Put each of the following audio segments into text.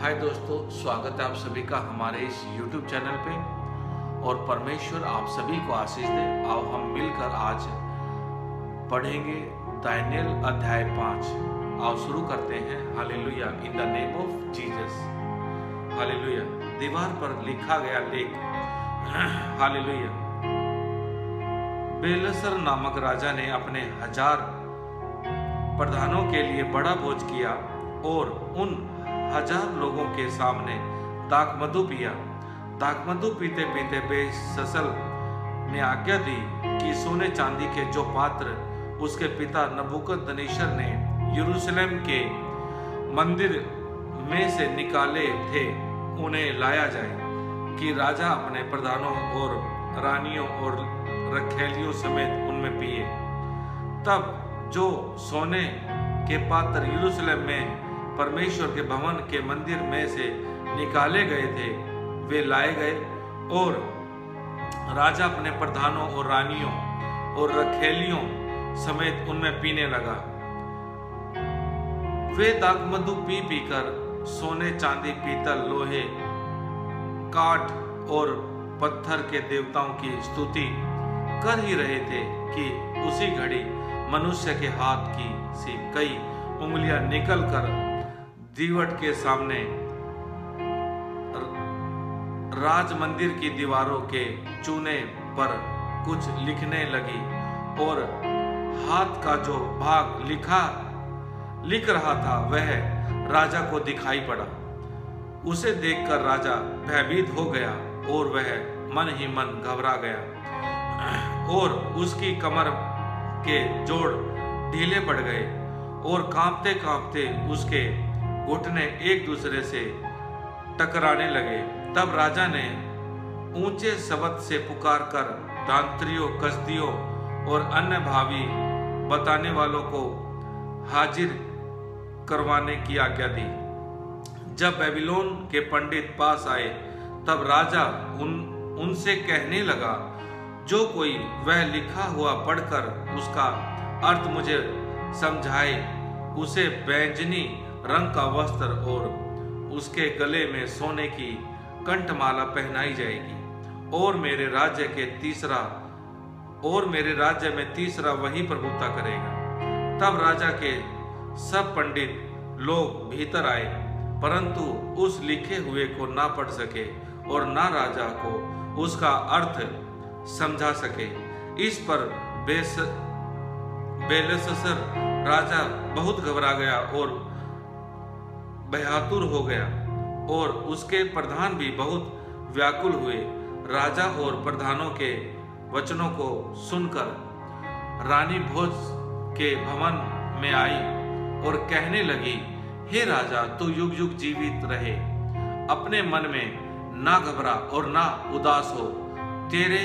हाय दोस्तों, स्वागत है आप सभी का हमारे इस YouTube चैनल पे। और परमेश्वर आप सभी को आशीष दे। आओ हम मिलकर आज पढ़ेंगे दानियेल अध्याय 5। आओ शुरू करते हैं। Hallelujah, in the name of Jesus. Hallelujah. दीवार पर लिखा गया लेख। हालेलुया। बेलशस्सर नामक राजा ने अपने 1000 प्रधानों के लिए बड़ा भोज किया और उन 1000 लोगों के सामने दाखमधु पिया। दाखमधु पीते पीते बेलशस्सर ने आज्ञा दी कि सोने चांदी के जो पात्र उसके पिता नबूकदनेस्सर ने यरूशलेम के मंदिर में से निकाले थे उन्हें लाया जाए, कि राजा अपने प्रधानों और रानियों और रखैलियों समेत उनमें पिए। तब जो सोने के पात्र यरूशलेम में परमेश्वर के भवन के मंदिर में से निकाले गए थे वे लाए गए, और राजा अपने प्रधानों और रानियों और रखैलियों समेत उनमें पीने लगा। वे दाखमधु पी पीकर सोने चांदी पीतल लोहे काठ और पत्थर के देवताओं की स्तुति कर ही रहे थे कि उसी घड़ी मनुष्य के हाथ की सी कई उंगलियां निकलकर दीवट के सामने राज मंदिर की दीवारों के चूने पर कुछ लिखने लगी, और हाथ का जो भाग लिख रहा था वह राजा को दिखाई पड़ा। उसे देखकर राजा भयभीत हो गया और वह मन ही मन घबरा गया, और उसकी कमर के जोड़ ढीले पड़ गए और कांपते कांपते उसके घुटने एक दूसरे से टकराने लगे। तब राजा ने ऊंचे शब्द से पुकारकर दांत्रियों, कसदियों और अन्य भावी बताने वालों को हाजिर करवाने की आज्ञा दी। जब बेबीलोन के पंडित पास आए तब राजा उनसे कहने लगा, जो कोई वह लिखा हुआ पढ़कर उसका अर्थ मुझे समझाए उसे बैंजनी रंग का वस्त्र और उसके गले में सोने की कंठमाला पहनाई जाएगी, और मेरे राज्य में तीसरा वही प्रभुता करेगा। तब राजा के सब पंडित लोग भीतर आए, परंतु उस लिखे हुए को ना पढ़ सके और ना राजा को उसका अर्थ समझा सके। इस पर बेलशस्सर राजा बहुत घबरा गया और भयातुर हो गया, और उसके प्रधान भी बहुत व्याकुल हुए। राजा और प्रधानों के वचनों को सुनकर रानी भोज के भवन में आई और कहने लगी, हे राजा, तू युग युग जीवित रहे। अपने मन में ना घबरा और ना उदास हो। तेरे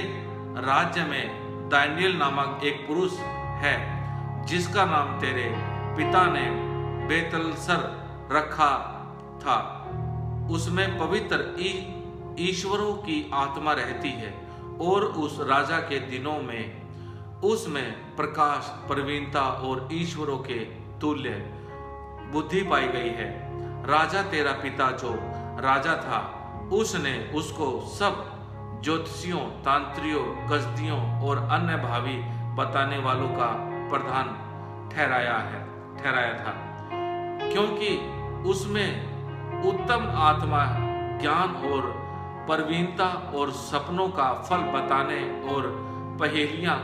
राज्य में दानियेल नामक एक पुरुष है जिसका नाम तेरे पिता ने बेलशस्सर रखा था। उसमें पवित्र ईश्वरों की आत्मा रहती है, और उस राजा के दिनों में उसमें प्रकाश, प्रवीणता और ईश्वरों के तुल्य बुद्धि पाई गई है। राजा तेरा पिता जो राजा था उसने उसको सब ज्योतिषियों, तांत्रियों, कसदियों और अन्य भावी बताने वालों का प्रधान ठहराया था, क्योंकि उसमें उत्तम आत्मा, ज्ञान और प्रवीणता और सपनों का फल बताने और पहेलियां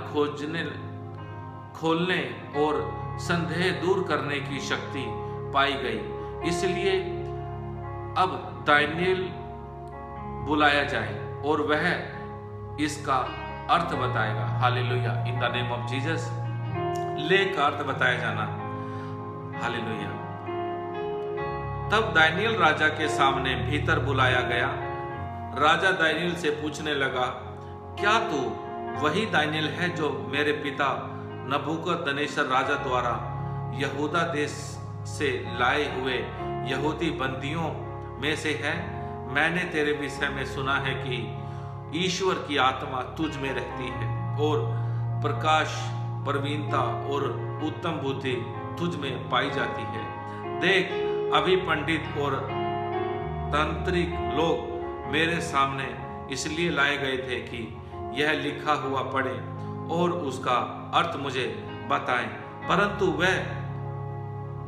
खोलने और संदेह दूर करने की शक्ति पाई गई। इसलिए अब दानियेल बुलाया जाए और वह इसका अर्थ बताएगा। Hallelujah, in the name of Jesus. लेख का अर्थ बताया जाना। हालेलुया। तब दानियेल राजा के सामने भीतर बुलाया गया। राजा दानियेल से पूछने लगा, क्या तू वही दानियेल है जो मेरे पिता नबूकदनेस्सर राजा द्वारा यहूदा देश से लाए हुए यहूदी बंदियों में से है? मैंने तेरे विषय में सुना है कि ईश्वर की आत्मा तुझ में रहती है, और प्रकाश, प्रवीणता और उत्तम बुद्धि तुझ में पाई जाती है। देख, अभी पंडित और तांत्रिक लोग मेरे सामने इसलिए लाए गए थे कि यह लिखा हुआ पढ़े और उसका अर्थ मुझे बताएं, परंतु वह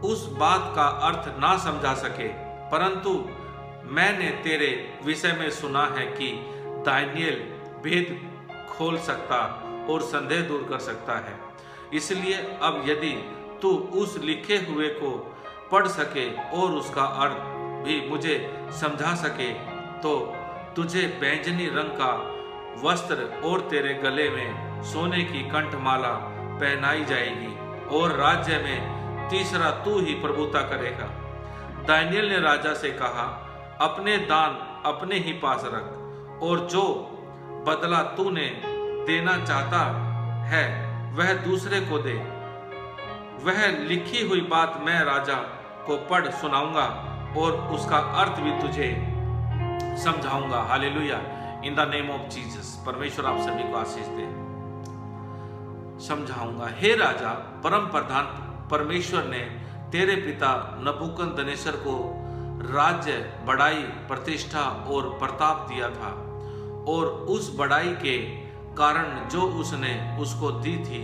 उस बात का अर्थ ना समझा सके। परंतु मैंने तेरे विषय में सुना है कि दानियेल भेद खोल सकता और संदेह दूर कर सकता है। इसलिए अब यदि तू उस लिखे हुए को पढ़ सके और उसका अर्थ भी मुझे समझा सके, तो तुझे बैंगनी रंग का वस्त्र और तेरे गले में सोने की कंठमाला पहनाई जाएगी और राज्य में तीसरा तू ही प्रभुता करेगा। दानियेल ने राजा से कहा, अपने दान अपने ही पास रख और जो बदला तूने देना चाहता है वह दूसरे को दे। वह लिखी हुई बात मैं राजा को पढ़ सुनाऊंगा और उसका अर्थ भी तुझे समझाऊंगा। Hallelujah, in the name of Jesus. परमेश्वर आप सभी को आशीष दे। समझाऊंगा। हे राजा, परम प्रधान परमेश्वर ने तेरे पिता नबूकदनेस्सर को राज्य, बड़ाई, प्रतिष्ठा और प्रताप दिया था, और उस बड़ाई के कारण जो उसने उसको दी थी,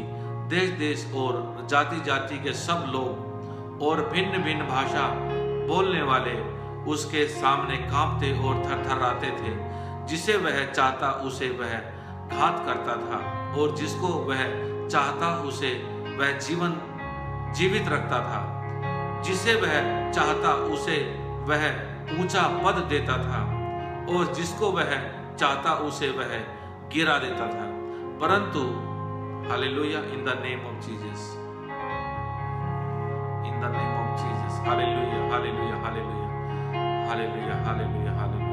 देश देश और जाति जाति के सब लोग और भिन्न भिन्न भाषा बोलने वाले उसके सामने कांपते और थरथराते थे। जिसे वह चाहता उसे वह घात करता था, और जिसको वह चाहता उसे वह जीवित रखता था। जिसे वह चाहता उसे वह ऊंचा पद देता था, और जिसको वह चाहता उसे वह गिरा देता था। परंतु hallelujah, in the name of Jesus, in the name of Jesus. Hallelujah, hallelujah, hallelujah, hallelujah, hallelujah, hallelujah.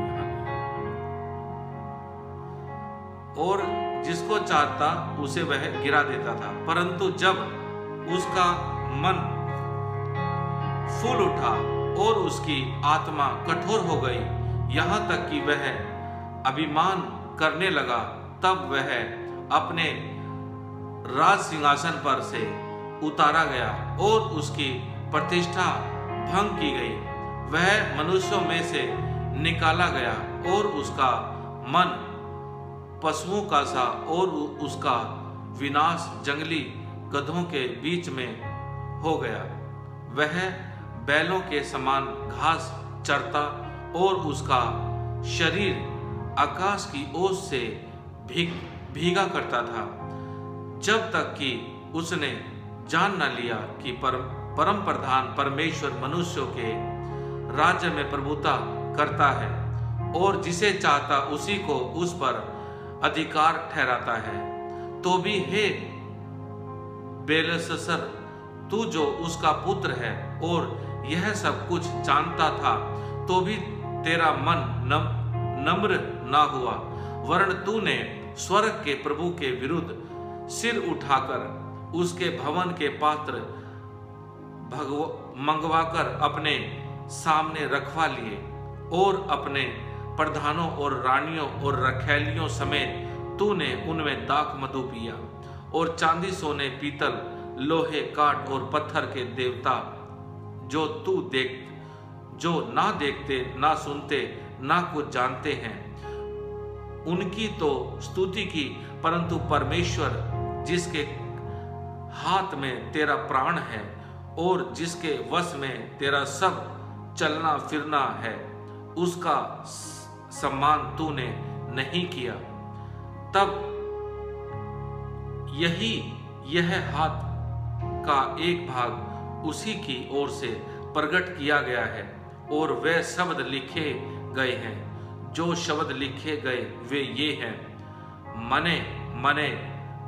और जिसको चाहता उसे वह गिरा देता था। परंतु जब उसका मन फूल उठा और उसकी आत्मा कठोर हो गई, यहाँ तक कि वह अभिमान करने लगा, तब वह अपने राज सिंहासन पर से उतारा गया और उसकी प्रतिष्ठा भंग की गई। वह मनुष्यों में से निकाला गया और उसका मन पशुओं का सा, और उसका विनाश जंगली गधों के बीच में हो गया। वह बैलों के समान घास चरता और उसका शरीर आकाश की ओस से भीगा करता था, जब तक कि उसने जान न लिया कि परम प्रधान परमेश्वर मनुष्यों के राज्य में प्रभुता करता है, और जिसे चाहता उसी को उस पर अधिकार ठहराता है। तो भी हे बेलशस्सर, तू जो उसका पुत्र है और यह सब कुछ जानता था, तो भी तेरा मन नम्र ना हुआ, वरन तूने स्वर्ग के प्रभु के विरुद्ध सिर उठाकर उसके भवन के पात्र मंगवाकर अपने सामने रखवा लिए, और अपने प्रधानों और रानियों और रखैलियों समेत तूने उनमें दाख मधु पिया, और चांदी, सोने, पीतल, लोहे, काठ और पत्थर के देवता जो ना देखते, ना सुनते, ना कुछ जानते हैं, उनकी तो स्तुति की। परंतु परमेश्वर, जिसके हाथ में तेरा प्राण है और जिसके वश में तेरा सब चलना फिरना है, उसका सम्मान तूने नहीं किया। तब यह हाथ का एक भाग उसी की ओर से प्रकट किया गया है, और वे शब्द लिखे गए हैं। जो शब्द लिखे गए वे ये हैं, मने, मने,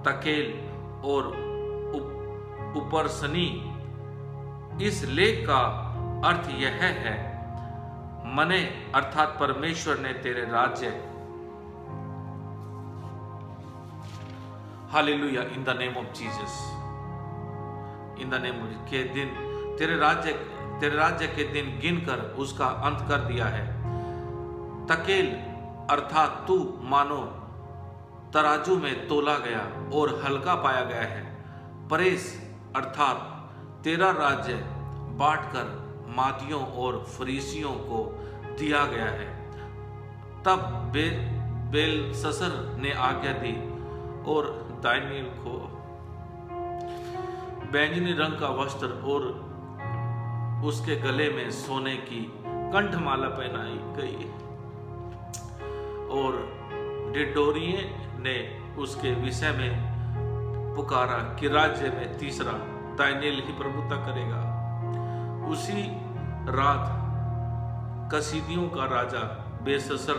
तकेल और उपरसनी। इस लेख का अर्थ यह है, मने अर्थात परमेश्वर ने तेरे राज्य, hallelujah, in the name of Jesus, in the name के दिन तेरे राज्य के दिन गिनकर उसका अंत कर दिया है। तकेल अर्थात तू मानो तराजू में तोला गया और हल्का पाया गया है। परेस अर्थात तेरा राज्य बांटकर मादियों और फरीसियों को दिया गया है। तब बेलशस्सर ने आज्ञा दी और दानिय्येल को बैंगनी रंग का वस्त्र और उसके गले में सोने की कंठमाला पहनाई गई और डिडोरिये ने उसके विषय में पुकारा कि राज्य में तीसरा दानिय्येल ही प्रभुता करेगा। उसी रात कसीदियों का राजा बेलशस्सर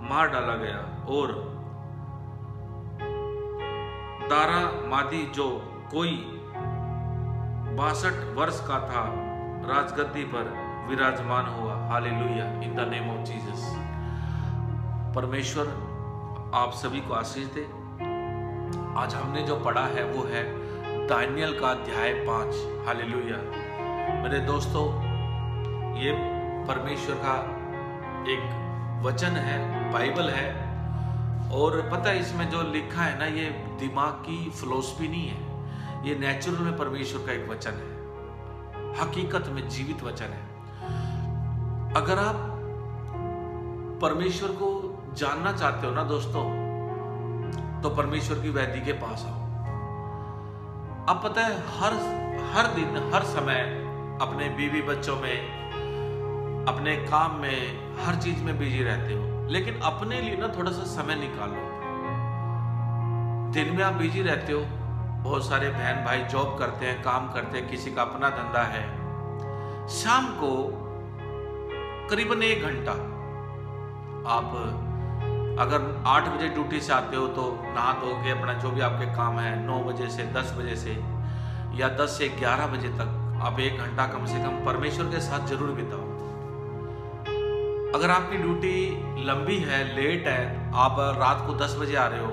मार डाला गया और दारामादी जो कोई 62 वर्ष का था राजगद्दी पर विराजमान हुआ। Hallelujah, in the name of Jesus. परमेश्वर आप सभी को आशीष दे। आज हमने जो पढ़ा है वो है दानिय्येल का अध्याय 5। हालेलुया। मेरे दोस्तों, ये परमेश्वर का एक वचन है, बाइबल है, और पता है इसमें जो लिखा है ना, ये दिमाग की फिलॉसफी नहीं है, ये नेचुरल में परमेश्वर का एक वचन है, हकीकत में जीवित वचन है। अगर आप परमेश्वर को जानना चाहते हो ना दोस्तों, तो परमेश्वर की वेदी के पास आओ। अब पता है हर दिन हर समय अपने बीवी बच्चों में, अपने काम में, हर चीज में बिजी रहते हो, लेकिन अपने लिए ना थोड़ा सा समय निकालो। दिन में आप बिजी रहते हो, बहुत सारे बहन भाई जॉब करते हैं, काम करते हैं, किसी का अपना धंधा है। शाम को करीबन 1 घंटा आप अगर 8 बजे ड्यूटी से आते हो तो नहा धो के अपना जो भी आपके काम है 9 बजे से 10 बजे से या 10 से 11 बजे तक आप 1 घंटा कम से कम परमेश्वर के साथ जरूर बिताओ। अगर आपकी ड्यूटी लंबी है, लेट है, आप रात को 10 बजे आ रहे हो,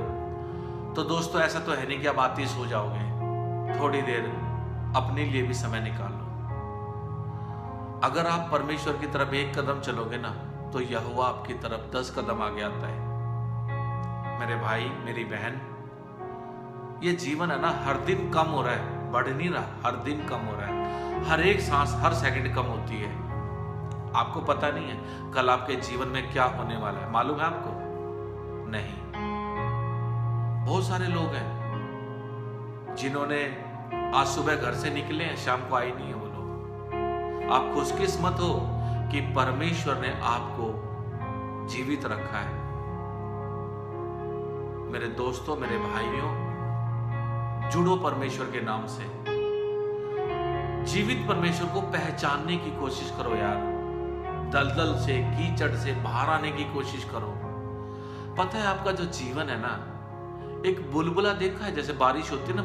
तो दोस्तों ऐसा तो है नहीं कि आप आते ही सो जाओगे। थोड़ी देर अपने लिए भी समय निकाल लो। अगर आप परमेश्वर की तरफ 1 कदम चलोगे ना, तो यहोवा आपकी तरफ 10 कदम आगे आता है। मेरे भाई, मेरी बहन, ये जीवन है ना, हर दिन कम हो रहा है, बढ़ नहीं रहा, हर दिन कम हो रहा है। हर एक सांस, हर सेकंड कम होती है। आपको पता नहीं है कल आपके जीवन में क्या होने वाला है, मालूम है आपको? नहीं। बहुत सारे लोग हैं जिन्होंने आज सुबह घर से निकले हैं, शाम को आए नहीं है वो लोग। आप खुशकिस्मत हो कि परमेश्वर ने आपको जीवित रखा है। मेरे दोस्तों, मेरे भाइयों, जुड़ो परमेश्वर के नाम से। जीवित परमेश्वर को पहचानने की कोशिश करो यार। दलदल से, कीचड़ से बाहर आने की कोशिश करो। पता है आपका जो जीवन है ना, एक बुलबुला देखा है, जैसे बारिश होती है ना,